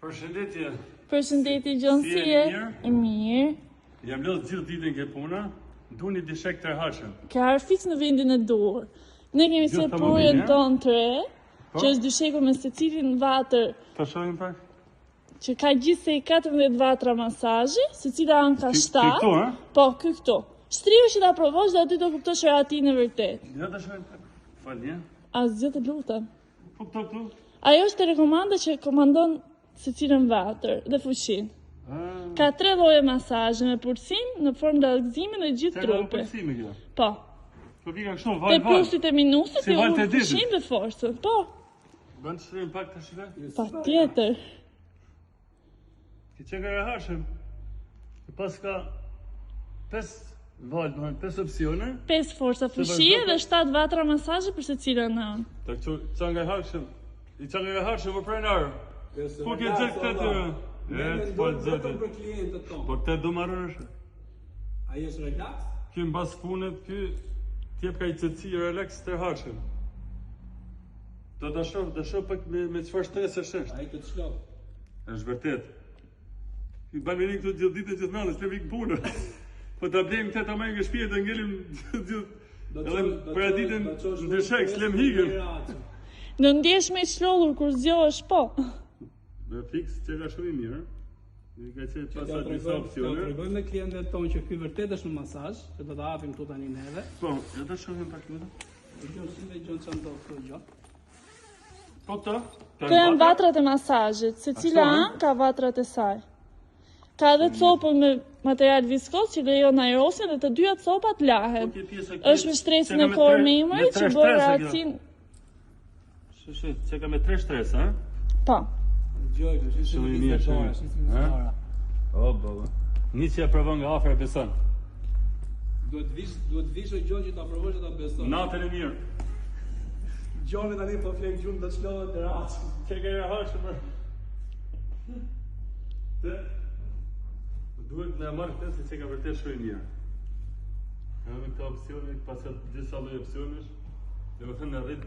Përshëndetje. Përshëndetje Gjonsie. E mirë. Jam lodh gjithë ditën ke puna. Duni dishek të rrahashëm. Ka arë fiks në vendin e dur. Ne kemi se purën tonë të re, që është dyshekur me secilin vatër. Ta shohim pak. Që ka gjithsej 14 vatra masazhi, secila anë ka 7. Këto, ha? Po, këto. Shtriu që ta provosh dhe aty do kuptosh rahatin e vërtet. Ja ta shohim pak. Falje. Asgjë të lutem. Po këtu. Ajo është telekomanda që komandon secilën vatër dhe fushin. Ka 3 lloje masazhe me pulsim në formë dallgëzimi në gjithë trupin. Pulsimi kjo. Po. Po vika kështu Te pulsit e minusit si e unë fushin dhe forcën. Po. Bën të shtrejmë pak të shile? Patjetër. Ki që ka rrahashëm. Pas ka 5 valë, 5 opcione. 5 forca fushie dhe 7 vatra masazhe për secilën anë. Ta që nga rrahashëm. I që nga rrahashëm më prenarë. Po ke gjë këtë të... Ne mendojmë vetëm për klientët tonë. Por te do marrësh. Ai është relax? Ky mbas punët, ky t'jep ka i cëci relax të rrahashëm. Do ta shoh pak me çfarë stresesh është. Ai të çlov. Është vërtet. I bën një këtu gjithë ditën gjithë natën, s'le vik punë. Po ta blejmë këtë ta marrim në shtëpi dhe ngelim gjithë. Edhe për ditën ndryshek, s'lem higën. Në ndjesh me çlollur kur zgjohesh, po. Me fiks që ka shumë i mirë. Ka qenë pasa disa opcione. Do tregojmë me klientët tonë që ky vërtet është në masazh, që do ta hapim këtu tani neve. Po, ja ta shohim pak këtu. Gjon çan do këtu gjon. Po këto? Këto janë vatrat e masazhit, secila anë ka vatrat e saj. Ka edhe copën me material viskos që lejon aerosin dhe të dyja copat lahen. Është me stresin e korë memëri që bën reakcion. Shë, që ka me 3 stres, ha? Po. Gjoj, Shumë i mirë, shumë. O, baba. Një që ja provon nga afër e beson. Duhet vish o Gjon që ta provosh dhe ta beson. Natën e mirë. Gjoni tani po flek gjumë të çlohet të rahat. Që ka rrahashëm. Te duhet me marrë këtë se që ka vërtet shumë i mirë. Edhe me këta opcione, pas ka disa lloj opcionesh, dhe më thënë në rrit